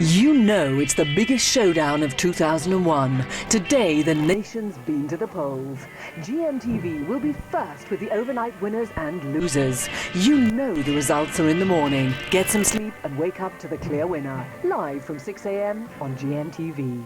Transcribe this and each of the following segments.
You know it's the biggest showdown of 2001. Today, the nation's been to the polls. GMTV will be first with the overnight winners and losers. You know the results are in the morning. Get some sleep and wake up to the clear winner. Live from 6 a.m. on GMTV.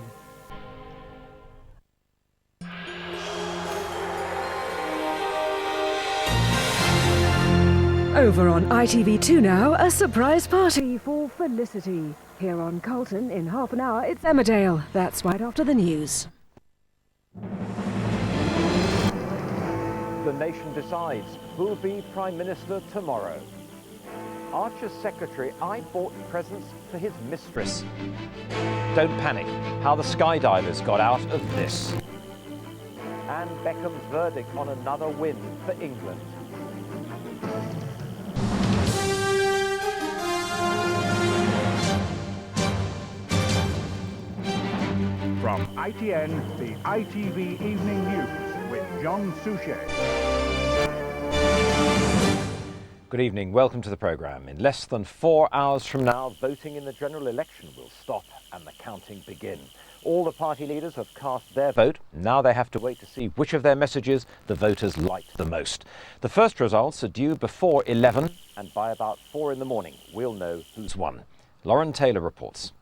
Over on ITV2 now, a surprise party for Felicity. Here on Carlton, in half an hour, it's Emmerdale. That's right after the news. The nation decides who'll be Prime Minister tomorrow. Archer's secretary, I bought presents for his mistress. Don't panic, how the skydivers got out of this. And Beckham's verdict on another win for England. From ITN, the ITV Evening News with John Suchet. Good evening, welcome to the programme. In less than 4 hours from now, voting in the general election will stop and the counting begin. All the party leaders have cast their vote. Now they have to wait to see which of their messages the voters liked the most. The first results are due before 11, and by about 4 in the morning, we'll know who's won. Lauren Taylor reports.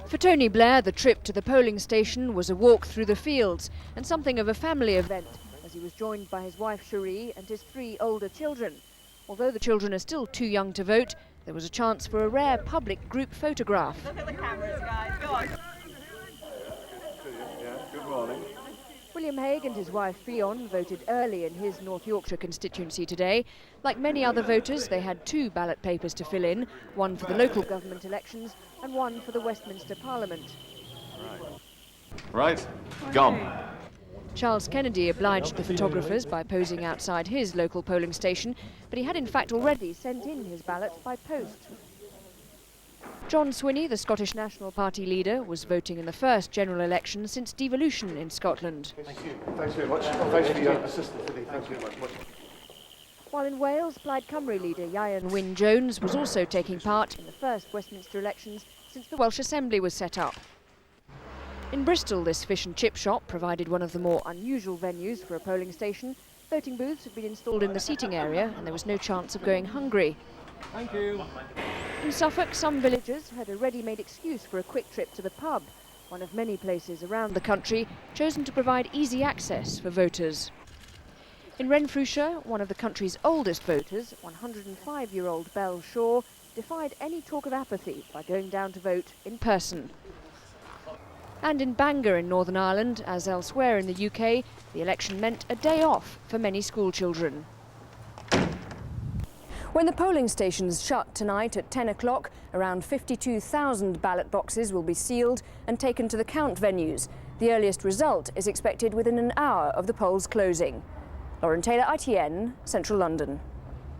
For Tony Blair, the trip to the polling station was a walk through the fields and something of a family event, as he was joined by his wife Cherie and his 3 older children. Although the children are still too young to vote, there was a chance for a rare public group photograph. Look at the cameras, guys. Go on. Good morning. William Hague and his wife Fionn voted early in his North Yorkshire constituency today. Like many other voters, they had 2 ballot papers to fill in, one for the local government elections and one for the Westminster Parliament. Right, gone. Charles Kennedy obliged the photographers by posing outside his local polling station, but he had in fact already sent in his ballot by post. John Swinney, the Scottish National Party leader, was voting in the first general election since devolution in Scotland. Thank you. Thanks very much. Thanks for your assistance today. Thank you very much. While in Wales, Plaid Cymru leader Ieuan Wyn Jones was also taking part in the first Westminster elections since the Welsh Assembly was set up. In Bristol, this fish and chip shop provided one of the more unusual venues for a polling station. Voting booths had been installed in the seating area and there was no chance of going hungry. Thank you. In Suffolk, some villagers had a ready-made excuse for a quick trip to the pub, one of many places around the country chosen to provide easy access for voters. In Renfrewshire, one of the country's oldest voters, 105-year-old Belle Shaw, defied any talk of apathy by going down to vote in person. And in Bangor in Northern Ireland, as elsewhere in the UK, the election meant a day off for many school children. When the polling stations shut tonight at 10 o'clock, around 52,000 ballot boxes will be sealed and taken to the count venues. The earliest result is expected within an hour of the polls closing. Lauren Taylor, ITN, Central London.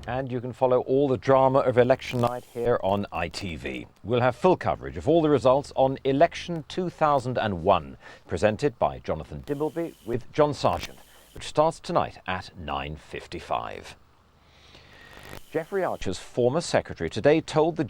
And you can follow all the drama of election night here on ITV. We'll have full coverage of all the results on Election 2001, presented by Jonathan Dimbleby with John Suchet, which starts tonight at 9:55. Jeffrey Archer's former secretary today told the